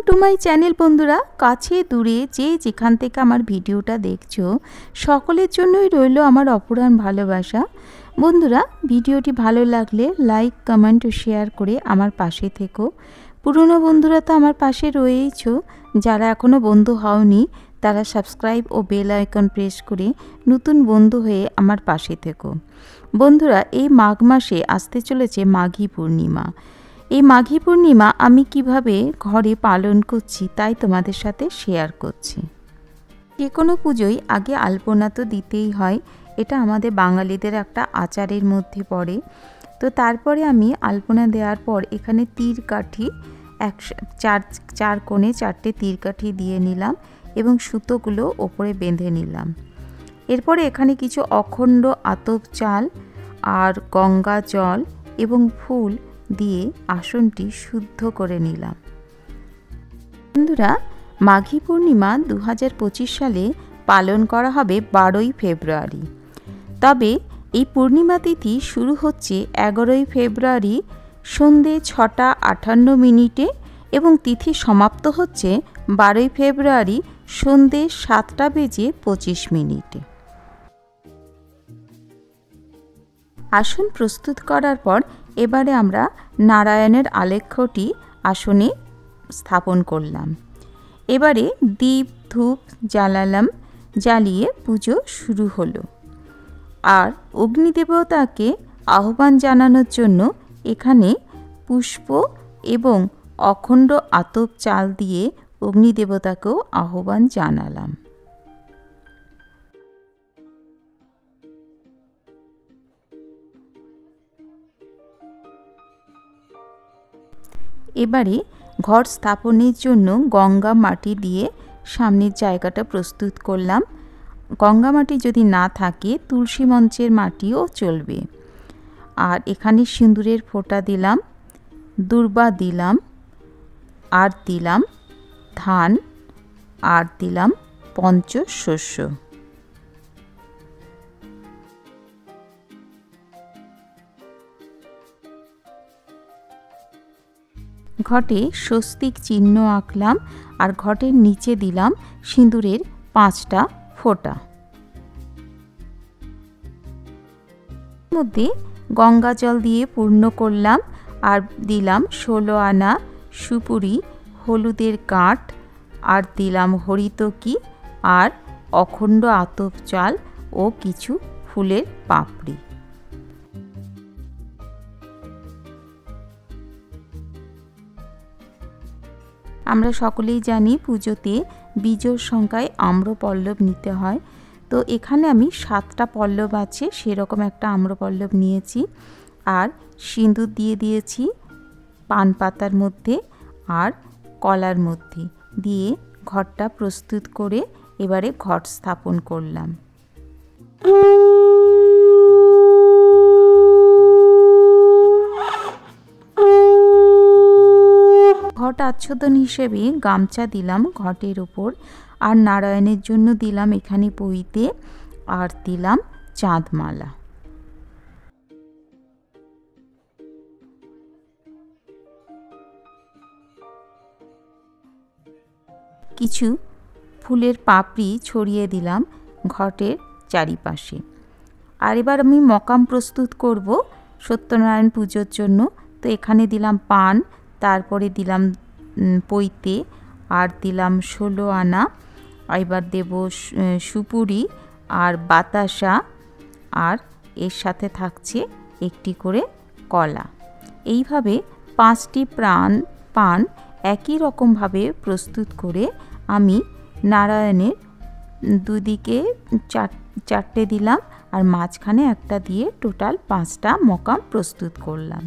To my channel বন্ধুরা, কাছে দূরে যে যেখান থেকে আমার ভিডিওটা দেখছো সকলের জন্যই রইল আমার অপরাণ ভালোবাসা। বন্ধুরা, ভিডিওটি ভালো লাগলে লাইক, কমেন্ট ও শেয়ার করে আমার পাশে থেকো। পুরনো বন্ধুরা তো আমার পাশে রয়েইছো, যারা এখনও বন্ধু হওনি তারা সাবস্ক্রাইব ও বেল আইকন প্রেস করে নতুন বন্ধু হয়ে আমার পাশে থেকো। বন্ধুরা, এই মাঘ মাসে আসতে চলেছে মাঘী পূর্ণিমা। এই মাঘী পূর্ণিমা আমি কিভাবে ঘরে পালন করছি তাই তোমাদের সাথে শেয়ার করছি। যে কোনো পুজোয় আগে আলপনা তো দিতেই হয়, এটা আমাদের বাঙালিদের একটা আচারের মধ্যে পড়ে। তো তারপরে আমি আলপনা দেওয়ার পর এখানে তীর কাঠি চার কোণে 4টে তীর কাঠি দিয়ে নিলাম এবং সুতোগুলো ওপরে বেঁধে নিলাম। এরপরে এখানে কিছু অখণ্ড আতপ চাল আর গঙ্গা জল এবং ফুল দিয়ে আসনটি শুদ্ধ করে নিলাম। বন্ধুরা, মাঘী পূর্ণিমা 2025 সালে পালন করা হবে 12ই ফেব্রুয়ারি। তবে এই পূর্ণিমা তিথি শুরু হচ্ছে 11ই ফেব্রুয়ারি সন্ধে 6টা 58 মিনিটে এবং তিথি সমাপ্ত হচ্ছে 12ই ফেব্রুয়ারি সন্ধে 7টা বেজে 25 মিনিটে। আসন প্রস্তুত করার পর এবারে আমরা নারায়ণের আলেখ্যটি আসনে স্থাপন করলাম। এবারে দীপ ধূপ জ্বালালাম, জ্বালিয়ে পুজো শুরু হলো। আর অগ্নিদেবতাকে আহ্বান জানানোর জন্য এখানে পুষ্প এবং অখণ্ড আতপ চাল দিয়ে অগ্নিদেবতাকেও আহ্বান জানালাম। এবারে ঘর স্থাপনের জন্য গঙ্গা মাটি দিয়ে সামনের জায়গাটা প্রস্তুত করলাম। গঙ্গা মাটি যদি না থাকে তুলসী মঞ্চের মাটিও চলবে। আর এখানে সিঁদুরের ফোঁটা দিলাম, দূর্বা দিলাম, আর দিলাম ধান, আর দিলাম পঞ্চশস্য। ঘটে স্বস্তিক চিহ্ন আঁকলাম আর ঘটের নিচে দিলাম সিঁদুরের 5টা ফোঁটা। মধ্যে গঙ্গা জল দিয়ে পূর্ণ করলাম আর দিলাম 16 আনা সুপুরি, হলুদের গাঁট, আর দিলাম হরিতকি আর অখণ্ড আতপ চাল ও কিছু ফুলের পাপড়ি। আমরা সকলেই জানি পুজোতে বিজোড় সংখ্যায় আম্রপল্লব নিতে হয়। তো এখানে আমি 7টা পল্লব আছে সেরকম একটা আম্রপল্লব নিয়েছি আর সিঁদুর দিয়ে দিয়েছি পান পাতার মধ্যে আর কলার মধ্যে দিয়ে ঘরটা প্রস্তুত করে এবারে ঘট স্থাপন করলাম। ঘট আচ্ছাদন হিসেবে গামছা দিলাম ঘটের উপর, আর নারায়ণের জন্য দিলাম এখানে পইতে, আর দিলাম চাঁদমালা। কিছু ফুলের পাপড়ি ছড়িয়ে দিলাম ঘটের চারিপাশে। আর এবার আমি মকাম প্রস্তুত করব সত্যনারায়ণ পুজোর জন্য। তো এখানে দিলাম পান, তারপরে দিলাম পইতে, আর দিলাম 16 আনা, এবার দেব সুপুরি আর বাতাসা, আর এর সাথে থাকছে একটি করে কলা। এইভাবে 5টি পান একই রকমভাবে প্রস্তুত করে আমি নারায়ণের দুদিকে 4টে দিলাম আর মাঝখানে একটা দিয়ে টোটাল 5টা মকাম প্রস্তুত করলাম।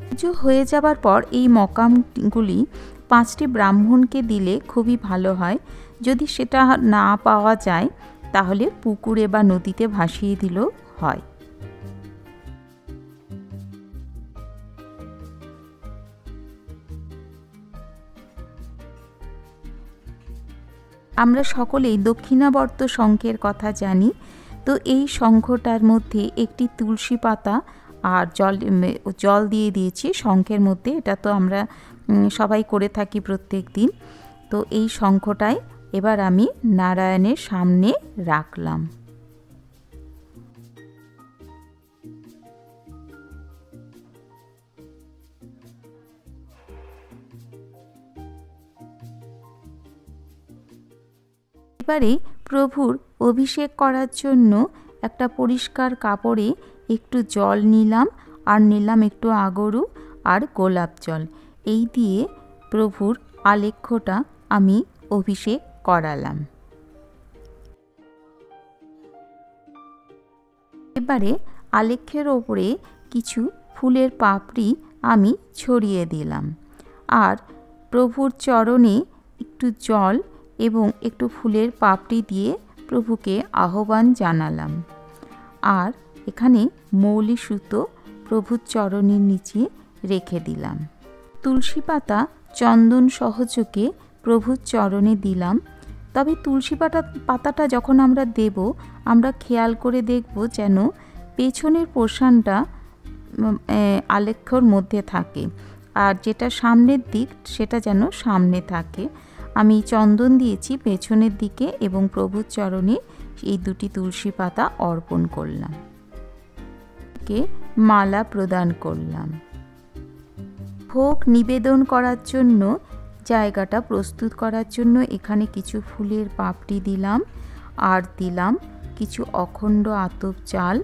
পুজো হয়ে যাবার পর এই মকামগুলি 5টি ব্রাহ্মণকে দিলে খুবই ভালো হয়। যদি সেটা না পাওয়া যায় তাহলে পুকুরে বা নদীতে ভাসিয়ে দিলেও হয়। আমরা সকলেই দক্ষিণাবর্ত শঙ্খের কথা জানি। তো এই শঙ্খটার মধ্যে একটি তুলসী পাতা আর জল দিয়ে দিয়েছি শঙ্খের মধ্যে। এটা তো আমরা সবাই করে থাকি প্রত্যেক দিন। তো এই শঙ্খটাই এবার আমি নারায়ণের সামনে রাখলাম। এবারে প্রভুর অভিষেক করার জন্য একটা পরিষ্কার কাপড়ে একটু জল নিলাম, আর নিলাম একটু আগরু আর গোলাপ জল। এই দিয়ে প্রভুর আলেখ্যটা আমি অভিষেক করালাম। এবারে আলেখ্যের ওপরে কিছু ফুলের পাপড়ি আমি ছড়িয়ে দিলাম, আর প্রভুর চরণে একটু জল এবং একটু ফুলের পাপড়ি দিয়ে প্রভুকে আহ্বান জানালাম। আর এখানে মৌলি সুতো প্রভুর চরণের নিচে রেখে দিলাম। তুলসী পাতা চন্দন সহযোগে প্রভুর চরণে দিলাম। তবে তুলসী পাতাটা যখন আমরা দেব, আমরা খেয়াল করে দেখব যেন পেছনের পোর্শনটা আলেখ্যর মধ্যে থাকে, আর যেটা সামনের দিক সেটা যেন সামনে থাকে। আমি চন্দন দিয়েছি পেছনের দিকে এবং প্রভুর চরণে এই দুটি তুলসী পাতা অর্পণ করলাম, মালা প্রদান করলাম। ভোগ নিবেদন করার জন্য জায়গাটা প্রস্তুত করার জন্য এখানে কিছু ফুলের পাপড়ি দিলাম, আর দিলাম কিছু অখণ্ড আতপ চাল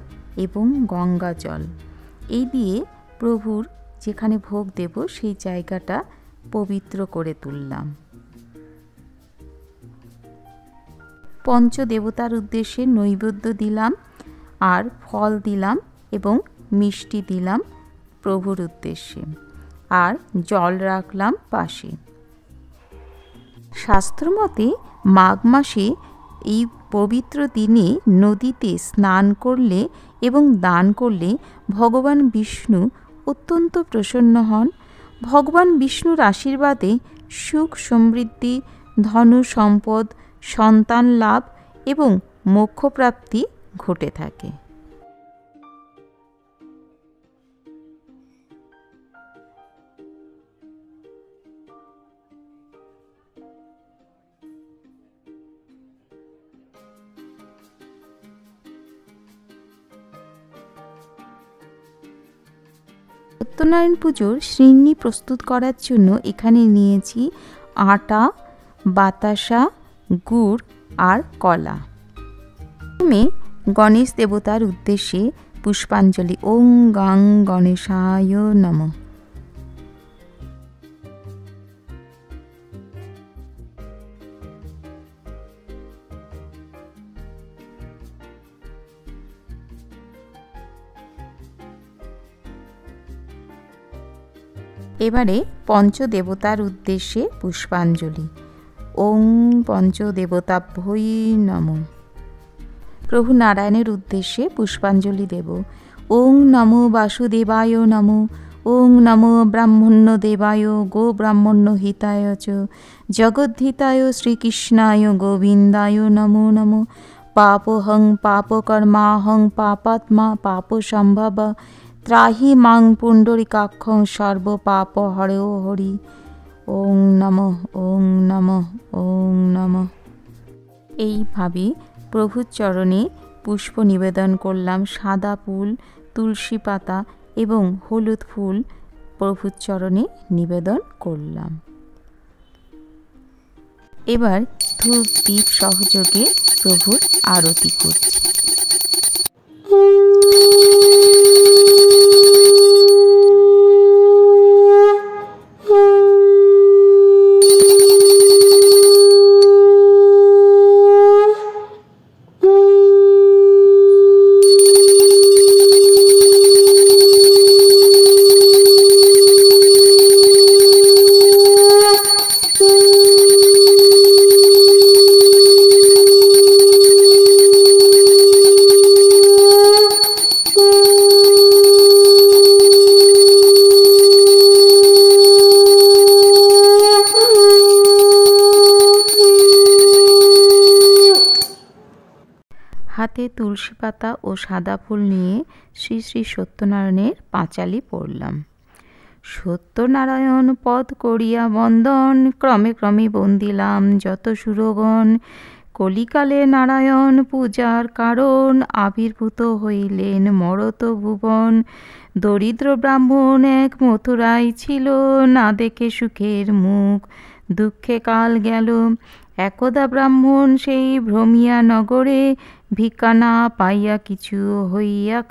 এবং গঙ্গা জল। এই দিয়ে প্রভুর যেখানে ভোগ দেব সেই জায়গাটা পবিত্র করে তুললাম। পঞ্চদেবতার উদ্দেশ্যে নৈবেদ্য দিলাম, আর ফল দিলাম এবং মিষ্টি দিলাম প্রভুর উদ্দেশ্যে, আর জল রাখলাম পাশে। শাস্ত্রমতে মাঘ মাসে এই পবিত্র দিনে নদীতে স্নান করলে এবং দান করলে ভগবান বিষ্ণু অত্যন্ত প্রসন্ন হন। ভগবান বিষ্ণুর আশীর্বাদে সুখ সমৃদ্ধি, ধন সম্পদ, সন্তান লাভ এবং মোক্ষপ্রাপ্তি ঘটে থাকে। সত্যনারায়ণ পুজোর সিন্নি প্রস্তুত করার জন্য এখানে নিয়েছি আটা, বাতাসা, গুড় আর কলা। প্রথমে গণেশ দেবতার উদ্দেশ্যে পুষ্পাঞ্জলি। ওং গাং গণেশায় নমঃ। এবারে পঞ্চদেবতার উদ্দেশ্যে পুষ্পাঞ্জলি। ওং পঞ্চদেবতাভ্যৈ নমঃ। প্রভু নারায়ণের উদ্দেশ্যে পুষ্পাঞ্জলি দেব। ওং নমো বাসুদেবায় নমঃ। ওং নমো ব্রাহ্মণ্য দেবায় গো ব্রাহ্মণ্য হিতায় চ জগদ্ধিতায় শ্রীকৃষ্ণায় গোবিন্দায় নমো নমঃ। পাপহং পাপকর্মাহং পাপাত্মা পাপসম্ভব ত্রাহি মাং পুণ্ডরিকাক্ষং সর্ব পাপ হরেও হরি। ওং নমঃ ওং নমঃ ওং নমঃ। এইভাবে প্রভুর চরণে পুষ্প নিবেদন করলাম। সাদা ফুল, তুলসী পাতা এবং হলুদ ফুল প্রভুর চরণে নিবেদন করলাম। এবার ধূপ দীপ সহযোগে প্রভুর আরতি করছি। হাতে তুলসী পাতা ও সাদা ফুল নিয়ে শ্রী শ্রী সত্যনারায়ণের পাঁচালি পড়লাম। সত্যনারায়ণ পদ করিয়া বন্দন, ক্রমে ক্রমে বন্দিলাম যত সুরগণ। কলিকালে নারায়ণ পূজার কারণ, আবির্ভূত হইলেন মরত ভুবন। দরিদ্র ব্রাহ্মণ এক মথুরায় ছিল, না দেখে সুখের মুখ দুঃখে কাল গেল। একদা ব্রাহ্মণ সেই ভ্রমিয়া নগরে, ভিক্ষা না পাইয়া কিছু হইয়া